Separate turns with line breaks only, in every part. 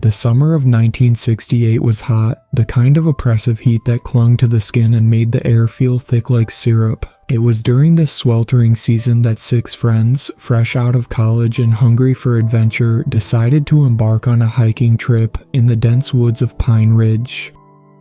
The summer of 1968 was hot, the kind of oppressive heat that clung to the skin and made the air feel thick like syrup. It was during this sweltering season that 6 friends, fresh out of college and hungry for adventure, decided to embark on a hiking trip in the dense woods of Pine Ridge.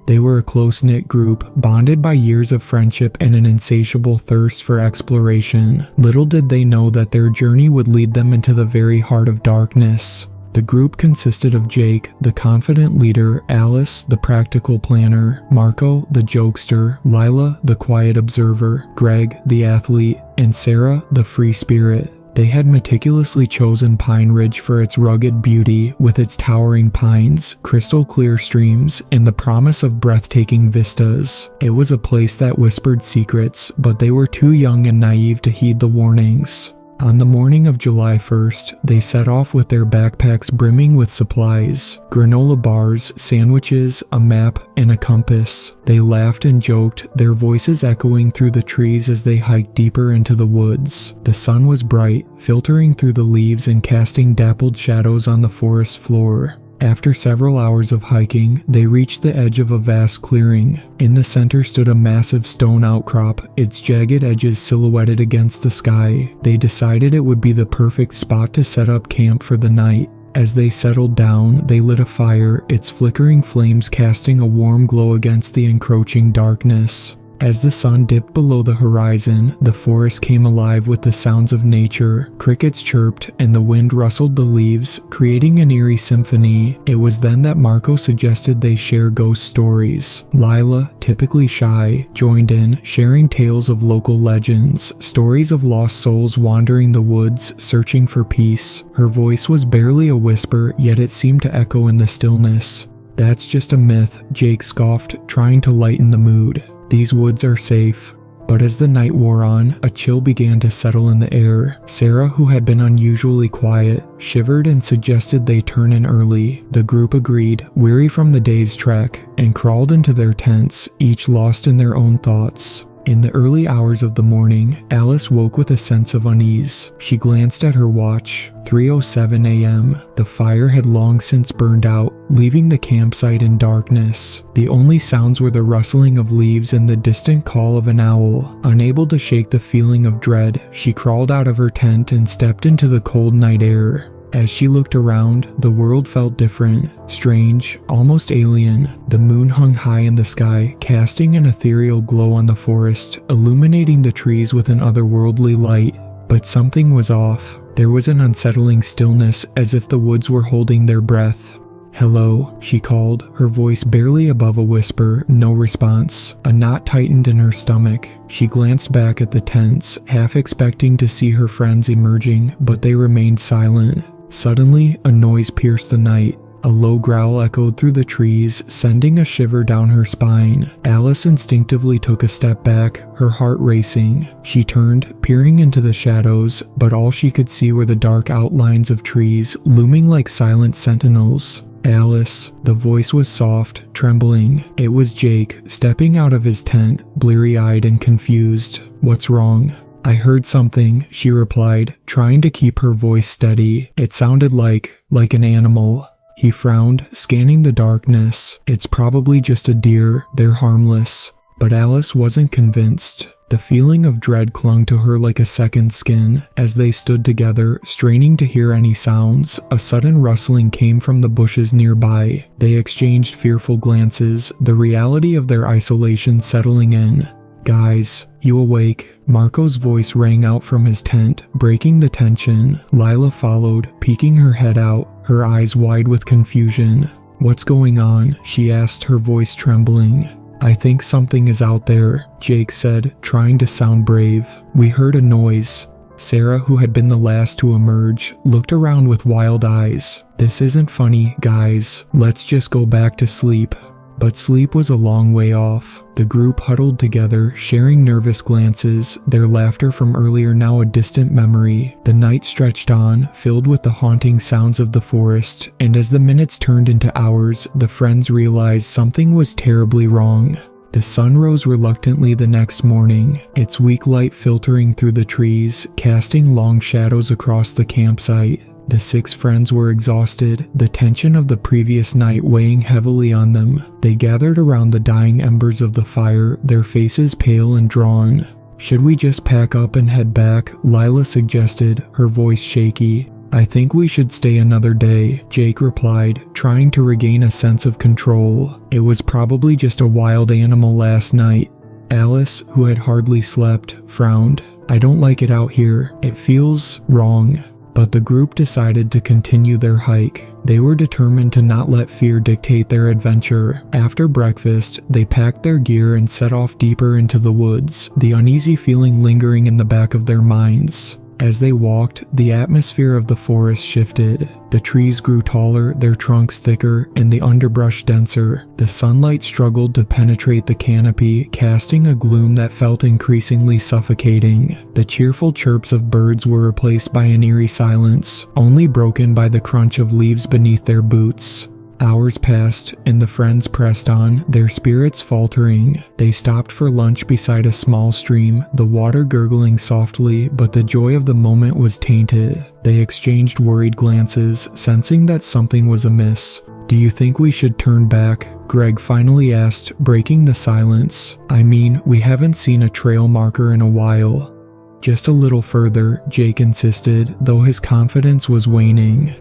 They were a close-knit group, bonded by years of friendship and an insatiable thirst for exploration. Little did they know that their journey would lead them into the very heart of darkness. The group consisted of Jake, the confident leader, Alice, the practical planner, Marco, the jokester, Lila, the quiet observer, Greg, the athlete, and Sarah, the free spirit. They had meticulously chosen Pine Ridge for its rugged beauty, with its towering pines, crystal clear streams, and the promise of breathtaking vistas. It was a place that whispered secrets, but they were too young and naive to heed the warnings. On the morning of July 1st, they set off with their backpacks brimming with supplies, granola bars, sandwiches, a map, and a compass. They laughed and joked, their voices echoing through the trees as they hiked deeper into the woods. The sun was bright, filtering through the leaves and casting dappled shadows on the forest floor. After several hours of hiking, they reached the edge of a vast clearing. In the center stood a massive stone outcrop, its jagged edges silhouetted against the sky. They decided it would be the perfect spot to set up camp for the night. As they settled down, they lit a fire, its flickering flames casting a warm glow against the encroaching darkness. As the sun dipped below the horizon, the forest came alive with the sounds of nature. Crickets chirped, and the wind rustled the leaves, creating an eerie symphony. It was then that Marco suggested they share ghost stories. Lila, typically shy, joined in, sharing tales of local legends, stories of lost souls wandering the woods, searching for peace. Her voice was barely a whisper, yet it seemed to echo in the stillness. "That's just a myth," Jake scoffed, trying to lighten the mood. "These woods are safe." But as the night wore on, a chill began to settle in the air. Sarah, who had been unusually quiet, shivered and suggested they turn in early. The group agreed, weary from the day's trek, and crawled into their tents, each lost in their own thoughts. In the early hours of the morning, Alice woke with a sense of unease. She glanced at her watch. 3:07 a.m. The fire had long since burned out, leaving the campsite in darkness. The only sounds were the rustling of leaves and the distant call of an owl. Unable to shake the feeling of dread, she crawled out of her tent and stepped into the cold night air. As she looked around, the world felt different, strange, almost alien. The moon hung high in the sky, casting an ethereal glow on the forest, illuminating the trees with an otherworldly light. But something was off. There was an unsettling stillness, as if the woods were holding their breath. "Hello," she called, her voice barely above a whisper. No response. A knot tightened in her stomach. She glanced back at the tents, half expecting to see her friends emerging, but they remained silent. Suddenly, a noise pierced the night. A low growl echoed through the trees, sending a shiver down her spine. Alice instinctively took a step back, her heart racing. She turned, peering into the shadows, but all she could see were the dark outlines of trees, looming like silent sentinels. "Alice," the voice was soft, trembling. It was Jake, stepping out of his tent, bleary-eyed and confused. "What's wrong?" "I heard something," she replied, trying to keep her voice steady. "It sounded like an animal." He frowned, scanning the darkness. "It's probably just a deer, they're harmless." But Alice wasn't convinced. The feeling of dread clung to her like a second skin. As they stood together, straining to hear any sounds, a sudden rustling came from the bushes nearby. They exchanged fearful glances, the reality of their isolation settling in. "Guys, you awake?" Marco's voice rang out from his tent, breaking the tension. Lila followed, peeking her head out, her eyes wide with confusion. "What's going on?" she asked, her voice trembling. "I think something is out there," Jake said, trying to sound brave. "We heard a noise." Sarah, who had been the last to emerge, looked around with wild eyes. "This isn't funny, guys. Let's just go back to sleep." But sleep was a long way off. The group huddled together, sharing nervous glances, their laughter from earlier now a distant memory. The night stretched on, filled with the haunting sounds of the forest, and as the minutes turned into hours, the friends realized something was terribly wrong. The sun rose reluctantly the next morning, its weak light filtering through the trees, casting long shadows across the campsite. The 6 friends were exhausted, the tension of the previous night weighing heavily on them. They gathered around the dying embers of the fire, their faces pale and drawn. "Should we just pack up and head back?" Lila suggested, her voice shaky. "I think we should stay another day," Jake replied, trying to regain a sense of control. "It was probably just a wild animal last night." Alice, who had hardly slept, frowned. "I don't like it out here. It feels wrong." But the group decided to continue their hike. They were determined to not let fear dictate their adventure. After breakfast, they packed their gear and set off deeper into the woods, the uneasy feeling lingering in the back of their minds. As they walked, the atmosphere of the forest shifted. The trees grew taller, their trunks thicker, and the underbrush denser. The sunlight struggled to penetrate the canopy, casting a gloom that felt increasingly suffocating. The cheerful chirps of birds were replaced by an eerie silence, only broken by the crunch of leaves beneath their boots. Hours passed, and the friends pressed on, their spirits faltering. They stopped for lunch beside a small stream, the water gurgling softly, but the joy of the moment was tainted. They exchanged worried glances, sensing that something was amiss. "Do you think we should turn back?" Greg finally asked, breaking the silence. "I mean, we haven't seen a trail marker in a while." "Just a little further," Jake insisted, though his confidence was waning.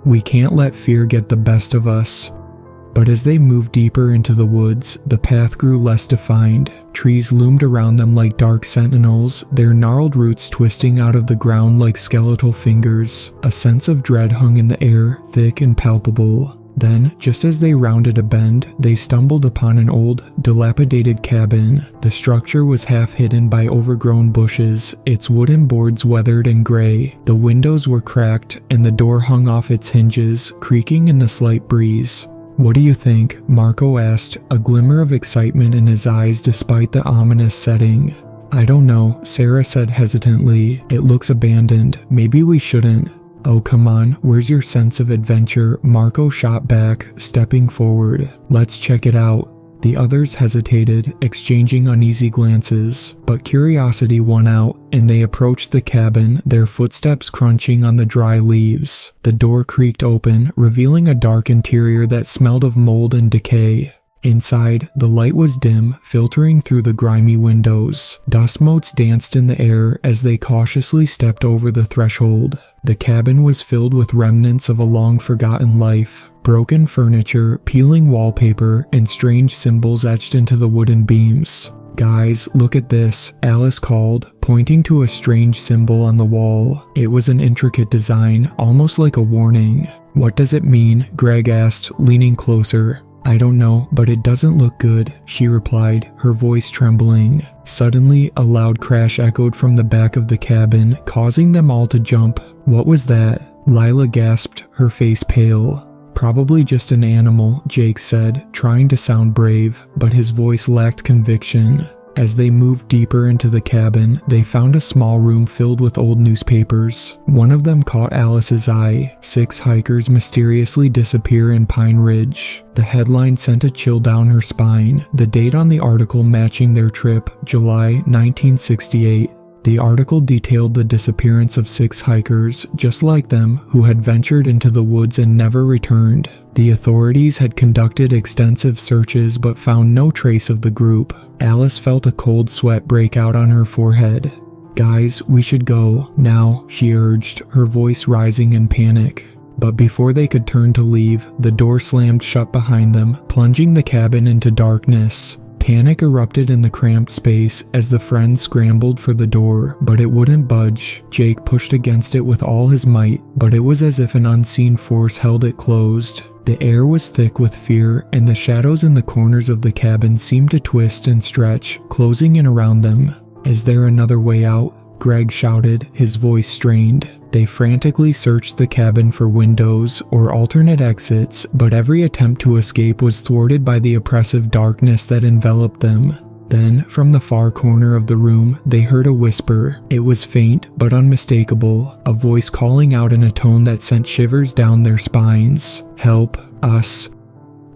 "We can't let fear get the best of us." But as they moved deeper into the woods, the path grew less defined. Trees loomed around them like dark sentinels, their gnarled roots twisting out of the ground like skeletal fingers. A sense of dread hung in the air, thick and palpable. Then, just as they rounded a bend, they stumbled upon an old, dilapidated cabin. The structure was half hidden by overgrown bushes, its wooden boards weathered and gray. The windows were cracked, and the door hung off its hinges, creaking in the slight breeze. "What do you think?" Marco asked, a glimmer of excitement in his eyes despite the ominous setting. "I don't know," Sarah said hesitantly. "It looks abandoned. Maybe we shouldn't." "Oh, come on, where's your sense of adventure?" Marco shot back, stepping forward. "Let's check it out." The others hesitated, exchanging uneasy glances, but curiosity won out, and they approached the cabin, their footsteps crunching on the dry leaves. The door creaked open, revealing a dark interior that smelled of mold and decay. Inside, the light was dim, filtering through the grimy windows. Dust motes danced in the air as they cautiously stepped over the threshold. The cabin was filled with remnants of a long-forgotten life. Broken furniture, peeling wallpaper, and strange symbols etched into the wooden beams. "Guys, look at this," Alice called, pointing to a strange symbol on the wall. It was an intricate design, almost like a warning. "What does it mean?" Greg asked, leaning closer. "I don't know, but it doesn't look good," she replied, her voice trembling. Suddenly, a loud crash echoed from the back of the cabin, causing them all to jump. "What was that?" Lila gasped, her face pale. "Probably just an animal," Jake said, trying to sound brave, but his voice lacked conviction. As they moved deeper into the cabin, they found a small room filled with old newspapers. One of them caught Alice's eye: 6 hikers mysteriously disappear in Pine Ridge. The headline sent a chill down her spine, the date on the article matching their trip, July 1968. The article detailed the disappearance of 6 hikers, just like them, who had ventured into the woods and never returned. The authorities had conducted extensive searches but found no trace of the group. Alice felt a cold sweat break out on her forehead. "Guys, we should go, now," she urged, her voice rising in panic. But before they could turn to leave, the door slammed shut behind them, plunging the cabin into darkness. Panic erupted in the cramped space as the friends scrambled for the door, but it wouldn't budge. Jake pushed against it with all his might, but it was as if an unseen force held it closed. The air was thick with fear, and the shadows in the corners of the cabin seemed to twist and stretch, closing in around them. "Is there another way out?" Greg shouted, his voice strained. They frantically searched the cabin for windows or alternate exits, but every attempt to escape was thwarted by the oppressive darkness that enveloped them. Then, from the far corner of the room, they heard a whisper. It was faint but unmistakable, a voice calling out in a tone that sent shivers down their spines. "Help us."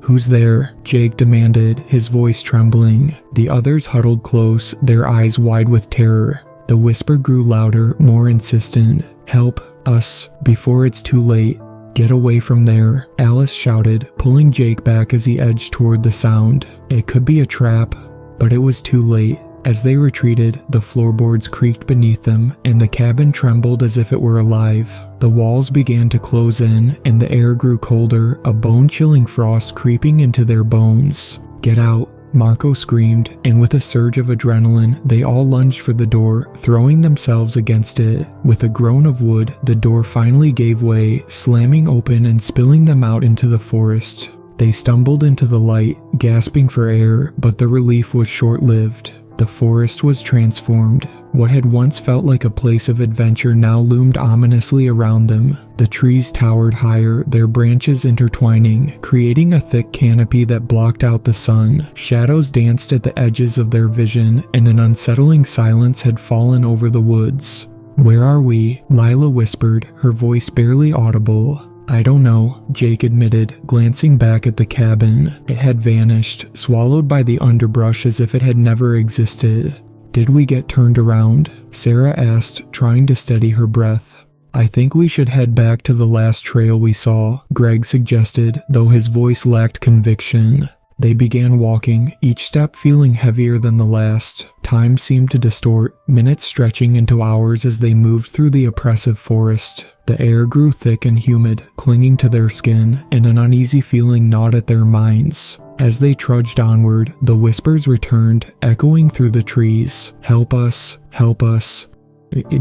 "Who's there?" Jake demanded, his voice trembling. The others huddled close, their eyes wide with terror. The whisper grew louder, more insistent. "Help us before it's too late. Get away from there," Alice shouted, pulling Jake back as he edged toward the sound. It could be a trap. But it was too late. As they retreated, the floorboards creaked beneath them, and the cabin trembled as if it were alive. The walls began to close in, and the air grew colder, a bone-chilling frost creeping into their bones. "Get out," Marco screamed, and with a surge of adrenaline, they all lunged for the door, throwing themselves against it. With a groan of wood, the door finally gave way, slamming open and spilling them out into the forest. They stumbled into the light, gasping for air, but the relief was short-lived. The forest was transformed. What had once felt like a place of adventure now loomed ominously around them. The trees towered higher, their branches intertwining, creating a thick canopy that blocked out the sun. Shadows danced at the edges of their vision, and an unsettling silence had fallen over the woods. "Where are we?" Lila whispered, her voice barely audible. "I don't know," Jake admitted, glancing back at the cabin. It had vanished, swallowed by the underbrush as if it had never existed. "Did we get turned around?" Sarah asked, trying to steady her breath. "I think we should head back to the last trail we saw," Greg suggested, though his voice lacked conviction. They began walking, each step feeling heavier than the last. Time seemed to distort, minutes stretching into hours as they moved through the oppressive forest. The air grew thick and humid, clinging to their skin, and an uneasy feeling gnawed at their minds. As they trudged onward, the whispers returned, echoing through the trees. "Help us, help us."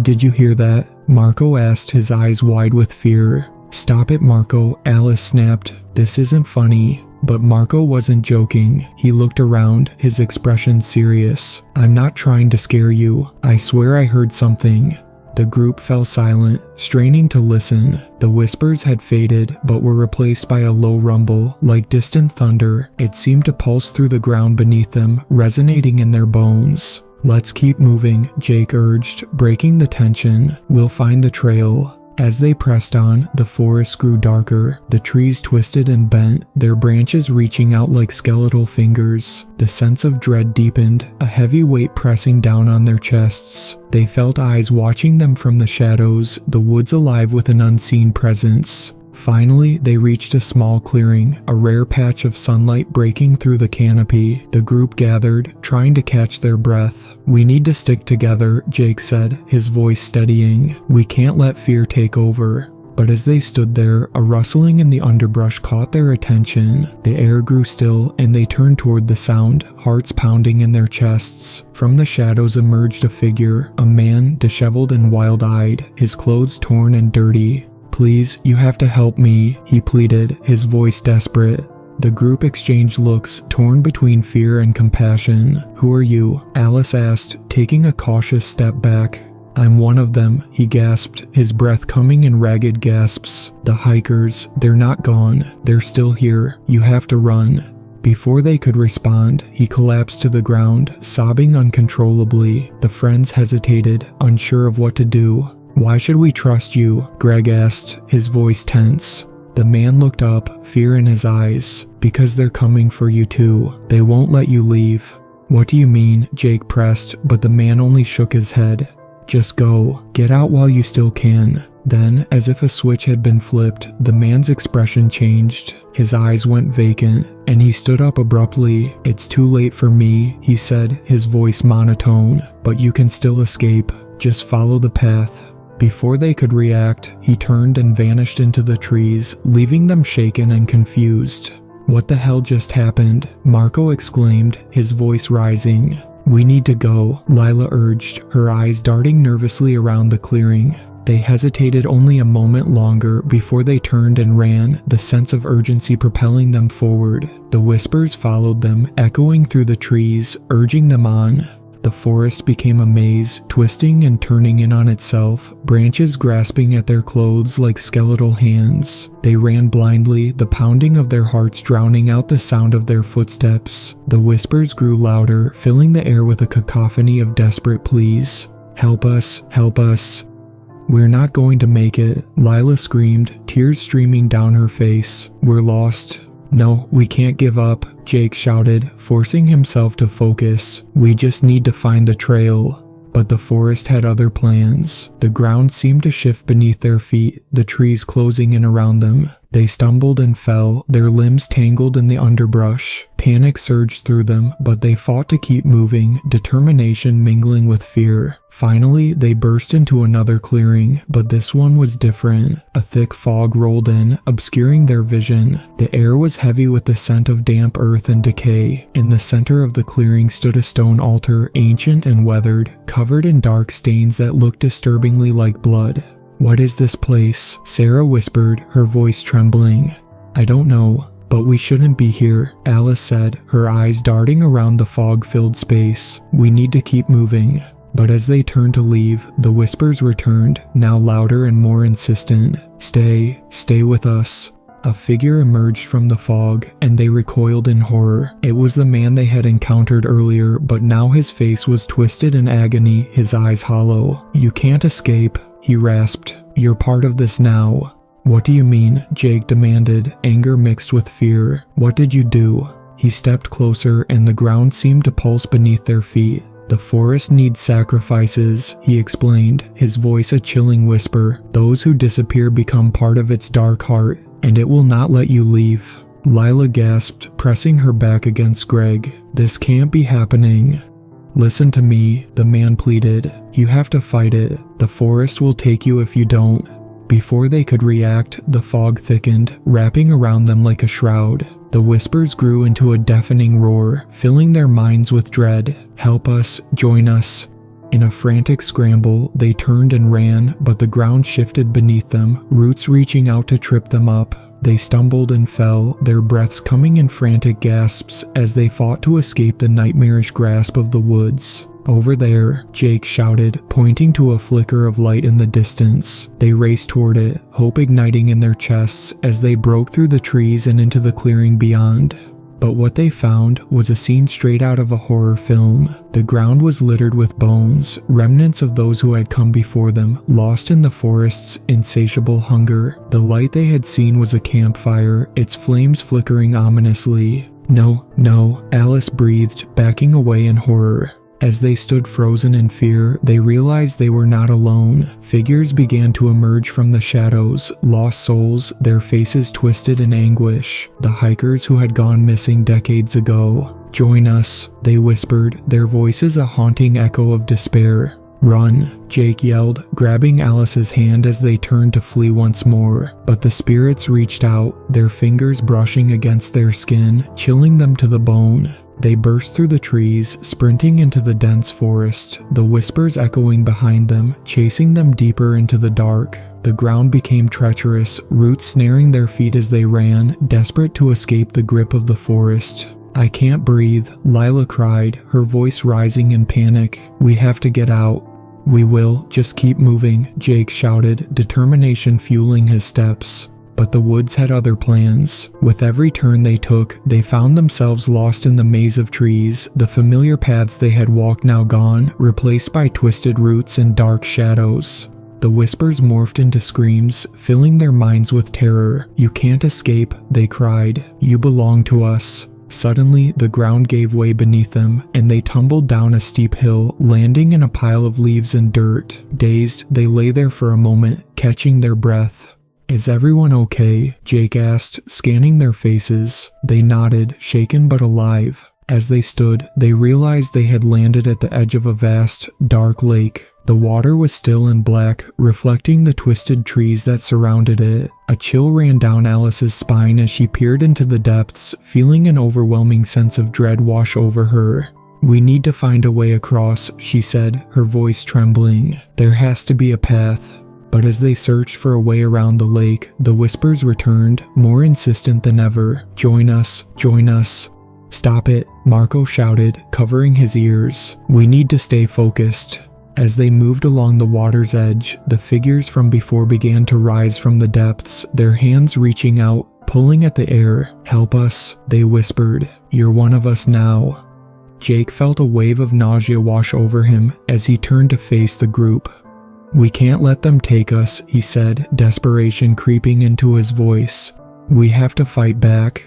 "Did you hear that?" Marco asked, his eyes wide with fear. "Stop it, Marco," Alice snapped. "This isn't funny." But Marco wasn't joking. He looked around, his expression serious. "I'm not trying to scare you. I swear I heard something." The group fell silent, straining to listen. The whispers had faded, but were replaced by a low rumble, like distant thunder. It seemed to pulse through the ground beneath them, resonating in their bones. "Let's keep moving," Jake urged, breaking the tension. "We'll find the trail." As they pressed on, the forest grew darker. The trees twisted and bent, their branches reaching out like skeletal fingers. The sense of dread deepened, a heavy weight pressing down on their chests. They felt eyes watching them from the shadows, the woods alive with an unseen presence. Finally, they reached a small clearing, a rare patch of sunlight breaking through the canopy. The group gathered, trying to catch their breath. "We need to stick together," Jake said, his voice steadying. "We can't let fear take over." But as they stood there, a rustling in the underbrush caught their attention. The air grew still, and they turned toward the sound, hearts pounding in their chests. From the shadows emerged a figure, a man disheveled and wild-eyed, his clothes torn and dirty. "Please, you have to help me," he pleaded, his voice desperate. The group exchanged looks, torn between fear and compassion. "Who are you?" Alice asked, taking a cautious step back. "I'm one of them," he gasped, his breath coming in ragged gasps. "The hikers, they're not gone. They're still here. You have to run." Before they could respond, he collapsed to the ground, sobbing uncontrollably. The friends hesitated, unsure of what to do. "Why should we trust you?" Greg asked, his voice tense. The man looked up, fear in his eyes. "Because they're coming for you too. They won't let you leave." "What do you mean?" Jake pressed, but the man only shook his head. "Just go. Get out while you still can." Then, as if a switch had been flipped, the man's expression changed. His eyes went vacant, and he stood up abruptly. "It's too late for me," he said, his voice monotone. "But you can still escape. Just follow the path." Before they could react, he turned and vanished into the trees, leaving them shaken and confused. "What the hell just happened?" Marco exclaimed, his voice rising. "We need to go," Lila urged, her eyes darting nervously around the clearing. They hesitated only a moment longer before they turned and ran, the sense of urgency propelling them forward. The whispers followed them, echoing through the trees, urging them on. The forest became a maze, twisting and turning in on itself, branches grasping at their clothes like skeletal hands. They ran blindly, the pounding of their hearts drowning out the sound of their footsteps. The whispers grew louder, filling the air with a cacophony of desperate pleas. "Help us, help us." "We're not going to make it," Lila screamed, tears streaming down her face. "We're lost." "No, we can't give up," Jake shouted, forcing himself to focus. "We just need to find the trail." But the forest had other plans. The ground seemed to shift beneath their feet, the trees closing in around them. They stumbled and fell, their limbs tangled in the underbrush. Panic surged through them, but they fought to keep moving, determination mingling with fear. Finally, they burst into another clearing, but this one was different. A thick fog rolled in, obscuring their vision. The air was heavy with the scent of damp earth and decay. In the center of the clearing stood a stone altar, ancient and weathered, covered in dark stains that looked disturbingly like blood. "What is this place?" Sarah whispered, her voice trembling. "I don't know, but we shouldn't be here," Alice said, her eyes darting around the fog-filled space. "We need to keep moving." But as they turned to leave, the whispers returned, now louder and more insistent. "Stay, stay with us." A figure emerged from the fog, and they recoiled in horror. It was the man they had encountered earlier, but now his face was twisted in agony, his eyes hollow. "You can't escape," he rasped. "You're part of this now." "What do you mean?" Jake demanded, anger mixed with fear. "What did you do?" He stepped closer, and the ground seemed to pulse beneath their feet. "The forest needs sacrifices," he explained, his voice a chilling whisper. "Those who disappear become part of its dark heart, and it will not let you leave." Lila gasped, pressing her back against Greg. "This can't be happening." "Listen to me," the man pleaded. "You have to fight it. The forest will take you if you don't." Before they could react, the fog thickened, wrapping around them like a shroud. The whispers grew into a deafening roar, filling their minds with dread. "Help us, join us." In a frantic scramble, they turned and ran, but the ground shifted beneath them, roots reaching out to trip them up. They stumbled and fell, their breaths coming in frantic gasps as they fought to escape the nightmarish grasp of the woods. "Over there," Jake shouted, pointing to a flicker of light in the distance. They raced toward it, hope igniting in their chests as they broke through the trees and into the clearing beyond. But what they found was a scene straight out of a horror film. The ground was littered with bones, remnants of those who had come before them, lost in the forest's insatiable hunger. The light they had seen was a campfire, its flames flickering ominously. "No, no," Alice breathed, backing away in horror. As they stood frozen in fear, they realized they were not alone. Figures began to emerge from the shadows, lost souls, their faces twisted in anguish. The hikers who had gone missing decades ago. "Join us," they whispered, their voices a haunting echo of despair. "Run," Jake yelled, grabbing Alice's hand as they turned to flee once more. But the spirits reached out, their fingers brushing against their skin, chilling them to the bone. They burst through the trees, sprinting into the dense forest, the whispers echoing behind them, chasing them deeper into the dark. The ground became treacherous, roots snaring their feet as they ran, desperate to escape the grip of the forest. "I can't breathe," Lila cried, her voice rising in panic. "We have to get out." "We will, just keep moving," Jake shouted, determination fueling his steps. But the woods had other plans. With every turn they took, they found themselves lost in the maze of trees, the familiar paths they had walked now gone, replaced by twisted roots and dark shadows. The whispers morphed into screams, filling their minds with terror. "You can't escape," they cried. "You belong to us." Suddenly, the ground gave way beneath them, and they tumbled down a steep hill, landing in a pile of leaves and dirt. Dazed, they lay there for a moment, catching their breath. "Is everyone okay?" Jake asked, scanning their faces. They nodded, shaken but alive. As they stood, they realized they had landed at the edge of a vast, dark lake. The water was still and black, reflecting the twisted trees that surrounded it. A chill ran down Alice's spine as she peered into the depths, feeling an overwhelming sense of dread wash over her. "We need to find a way across," she said, her voice trembling. "There has to be a path." But as they searched for a way around the lake, the whispers returned, more insistent than ever. "Join us, join us." "Stop it," Marco shouted, covering his ears. "We need to stay focused." As they moved along the water's edge, the figures from before began to rise from the depths, their hands reaching out, pulling at the air. "Help us," they whispered. "You're one of us now." Jake felt a wave of nausea wash over him as he turned to face the group. "We can't let them take us," he said, desperation creeping into his voice. "We have to fight back."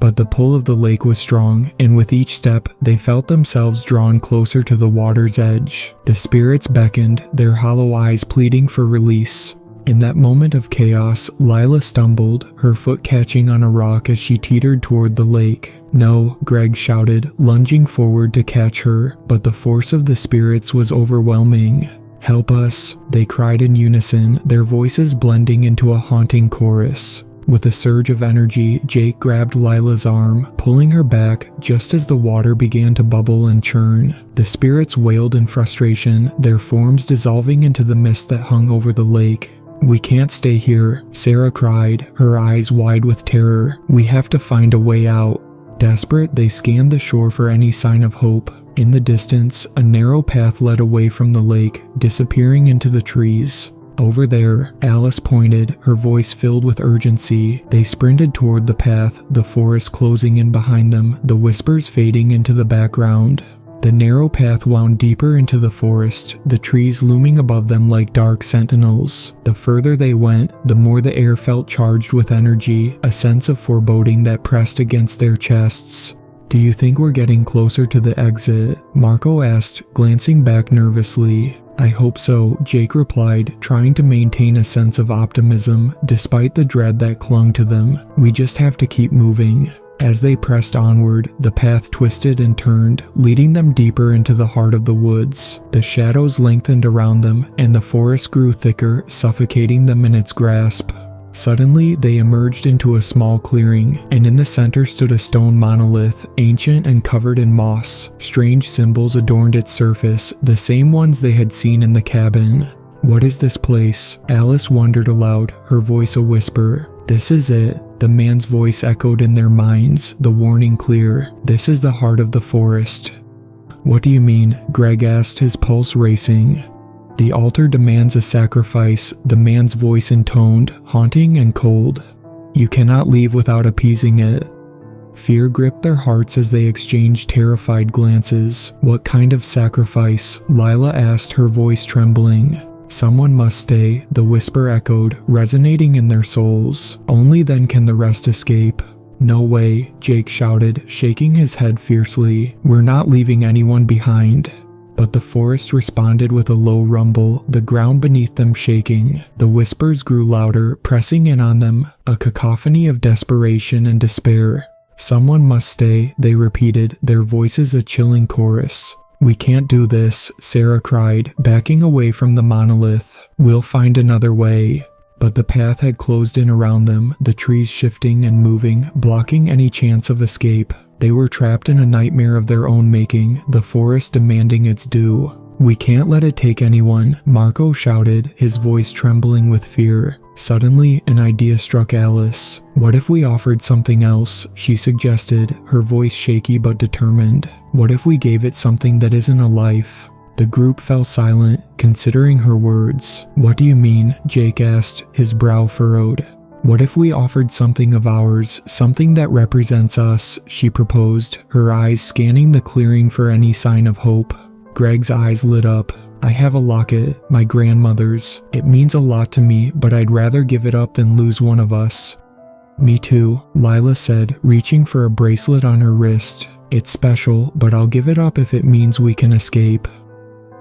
But the pull of the lake was strong, and with each step, they felt themselves drawn closer to the water's edge. The spirits beckoned, their hollow eyes pleading for release. In that moment of chaos, Lila stumbled, her foot catching on a rock as she teetered toward the lake. "No," Greg shouted, lunging forward to catch her, but the force of the spirits was overwhelming. "Help us," they cried in unison, their voices blending into a haunting chorus. With a surge of energy, Jake grabbed Lila's arm, pulling her back just as the water began to bubble and churn. The spirits wailed in frustration, their forms dissolving into the mist that hung over the lake. "We can't stay here," Sarah cried, her eyes wide with terror. "We have to find a way out." Desperate, they scanned the shore for any sign of hope. In the distance, a narrow path led away from the lake, disappearing into the trees. "Over there," Alice pointed, her voice filled with urgency. They sprinted toward the path, the forest closing in behind them, the whispers fading into the background. The narrow path wound deeper into the forest, the trees looming above them like dark sentinels. The further they went, the more the air felt charged with energy, a sense of foreboding that pressed against their chests. "Do you think we're getting closer to the exit?" Marco asked, glancing back nervously. "I hope so," Jake replied, trying to maintain a sense of optimism despite the dread that clung to them. "We just have to keep moving." As they pressed onward, the path twisted and turned, leading them deeper into the heart of the woods. The shadows lengthened around them, and the forest grew thicker, suffocating them in its grasp. Suddenly, they emerged into a small clearing, and in the center stood a stone monolith, ancient and covered in moss. Strange symbols adorned its surface, the same ones they had seen in the cabin. "What is this place?" Alice wondered aloud, her voice a whisper. "This is it." The man's voice echoed in their minds, the warning clear. "This is the heart of the forest." "What do you mean?" Greg asked, his pulse racing. "The altar demands a sacrifice," the man's voice intoned, haunting and cold. "You cannot leave without appeasing it." Fear gripped their hearts as they exchanged terrified glances. "What kind of sacrifice?" Lila asked, her voice trembling. "Someone must stay," the whisper echoed, resonating in their souls. "Only then can the rest escape." "No way," Jake shouted, shaking his head fiercely. "We're not leaving anyone behind." But the forest responded with a low rumble, the ground beneath them shaking. The whispers grew louder, pressing in on them, a cacophony of desperation and despair. "Someone must stay," they repeated, their voices a chilling chorus. "We can't do this," Sarah cried, backing away from the monolith. "We'll find another way." But the path had closed in around them, the trees shifting and moving, blocking any chance of escape. They were trapped in a nightmare of their own making, the forest demanding its due. "We can't let it take anyone," Marco shouted, his voice trembling with fear. Suddenly, an idea struck Alice. "What if we offered something else?" she suggested, her voice shaky but determined. "What if we gave it something that isn't a life?" The group fell silent, considering her words. "What do you mean?" Jake asked, his brow furrowed. "What if we offered something of ours, something that represents us?" she proposed, her eyes scanning the clearing for any sign of hope. Greg's eyes lit up. "I have a locket, my grandmother's. It means a lot to me, but I'd rather give it up than lose one of us." "Me too," Lila said, reaching for a bracelet on her wrist. "It's special, but I'll give it up if it means we can escape."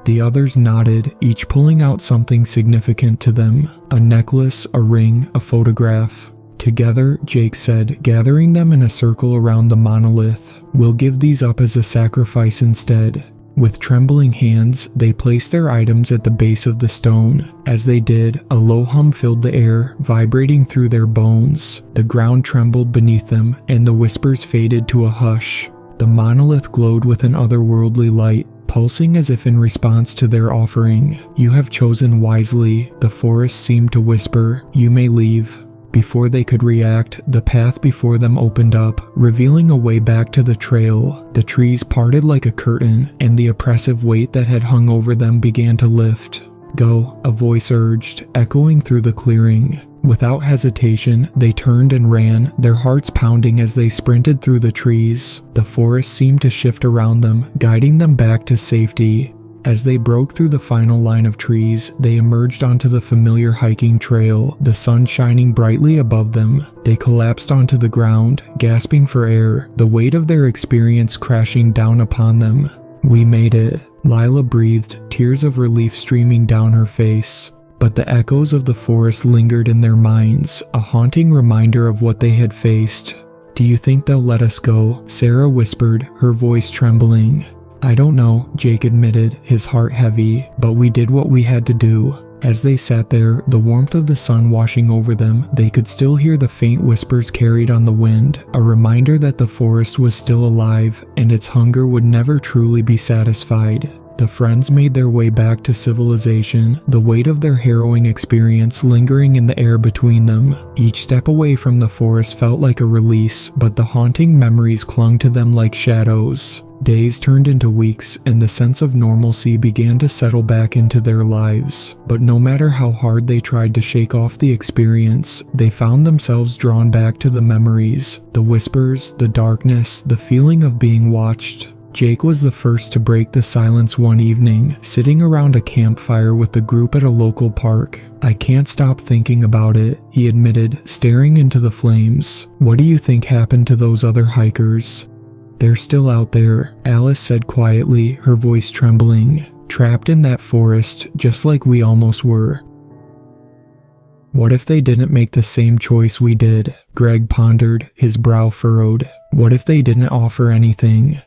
The others nodded, each pulling out something significant to them. A necklace, a ring, a photograph. Together, Jake said, gathering them in a circle around the monolith. "We'll give these up as a sacrifice instead." With trembling hands, they placed their items at the base of the stone. As they did, a low hum filled the air, vibrating through their bones. The ground trembled beneath them, and the whispers faded to a hush. The monolith glowed with an otherworldly light, pulsing as if in response to their offering. "You have chosen wisely," the forest seemed to whisper. "You may leave." Before they could react, the path before them opened up, revealing a way back to the trail. The trees parted like a curtain, and the oppressive weight that had hung over them began to lift. "Go," a voice urged, echoing through the clearing. Without hesitation, they turned and ran, their hearts pounding as they sprinted through the trees. The forest seemed to shift around them, guiding them back to safety. As they broke through the final line of trees, they emerged onto the familiar hiking trail, the sun shining brightly above them. They collapsed onto the ground, gasping for air, the weight of their experience crashing down upon them. "We made it," Lila breathed, tears of relief streaming down her face. But the echoes of the forest lingered in their minds, a haunting reminder of what they had faced. "Do you think they'll let us go?" Sarah whispered, her voice trembling. "I don't know," Jake admitted, his heart heavy, "but we did what we had to do." As they sat there, the warmth of the sun washing over them, they could still hear the faint whispers carried on the wind, a reminder that the forest was still alive, and its hunger would never truly be satisfied. The friends made their way back to civilization, the weight of their harrowing experience lingering in the air between them. Each step away from the forest felt like a release, but the haunting memories clung to them like shadows. Days turned into weeks, and the sense of normalcy began to settle back into their lives. But no matter how hard they tried to shake off the experience, they found themselves drawn back to the memories, the whispers, the darkness, the feeling of being watched. Jake was the first to break the silence one evening, sitting around a campfire with the group at a local park. "I can't stop thinking about it," he admitted, staring into the flames. "What do you think happened to those other hikers?" "They're still out there," Alice said quietly, her voice trembling. "Trapped in that forest, just like we almost were." "What if they didn't make the same choice we did?" Greg pondered, his brow furrowed. "What if they didn't offer anything?"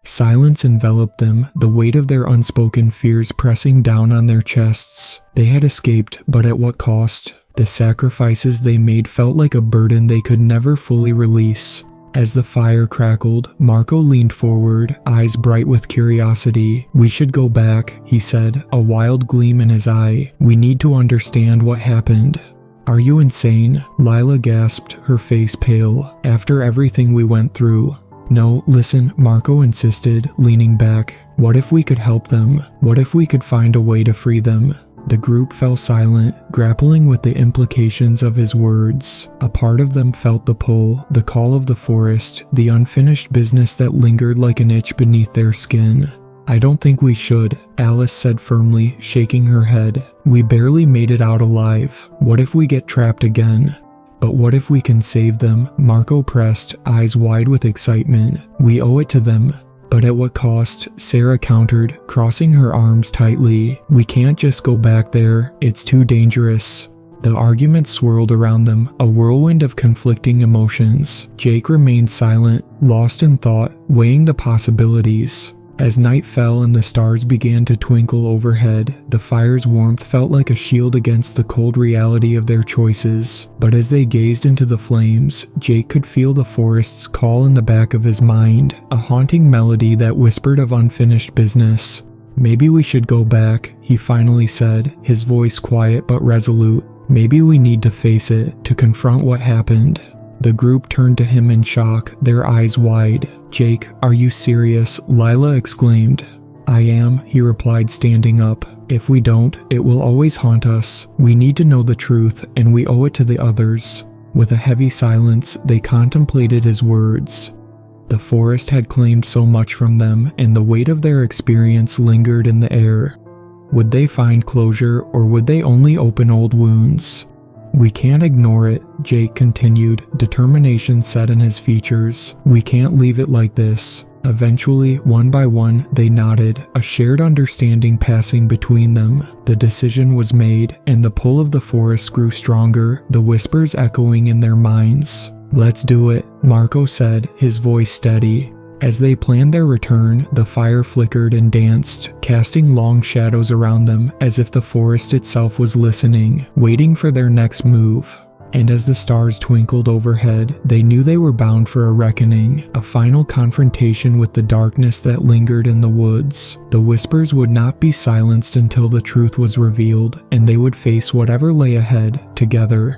Silence enveloped them, the weight of their unspoken fears pressing down on their chests. They had escaped, but at what cost? The sacrifices they made felt like a burden they could never fully release. As the fire crackled, Marco leaned forward, eyes bright with curiosity. "We should go back," he said, a wild gleam in his eye. "We need to understand what happened." "Are you insane?" Lila gasped, her face pale. "After everything we went through." "No, listen," Marco insisted, leaning back. "What if we could help them? What if we could find a way to free them?" The group fell silent, grappling with the implications of his words. A part of them felt the pull, the call of the forest, the unfinished business that lingered like an itch beneath their skin. "I don't think we should," Alice said firmly, shaking her head. "We barely made it out alive. What if we get trapped again?" "But what if we can save them?" Marco pressed, eyes wide with excitement. "We owe it to them." "But at what cost?" Sarah countered, crossing her arms tightly. "We can't just go back there. It's too dangerous." The argument swirled around them, a whirlwind of conflicting emotions. Jake remained silent, lost in thought, weighing the possibilities. As night fell and the stars began to twinkle overhead, the fire's warmth felt like a shield against the cold reality of their choices. But as they gazed into the flames, Jake could feel the forest's call in the back of his mind, a haunting melody that whispered of unfinished business. "Maybe we should go back," he finally said, his voice quiet but resolute. "Maybe we need to face it, to confront what happened." The group turned to him in shock, their eyes wide. "Jake, are you serious?" Lila exclaimed. "I am," he replied, standing up. "If we don't, it will always haunt us. We need to know the truth, and we owe it to the others." With a heavy silence, they contemplated his words. The forest had claimed so much from them, and the weight of their experience lingered in the air. Would they find closure, or would they only open old wounds? "We can't ignore it," Jake continued, determination set in his features. "We can't leave it like this." Eventually, one by one, they nodded, a shared understanding passing between them. The decision was made, and the pull of the forest grew stronger, the whispers echoing in their minds. "Let's do it," Marco said, his voice steady. As they planned their return, the fire flickered and danced, casting long shadows around them as if the forest itself was listening, waiting for their next move. And as the stars twinkled overhead, they knew they were bound for a reckoning, a final confrontation with the darkness that lingered in the woods. The whispers would not be silenced until the truth was revealed, and they would face whatever lay ahead, together.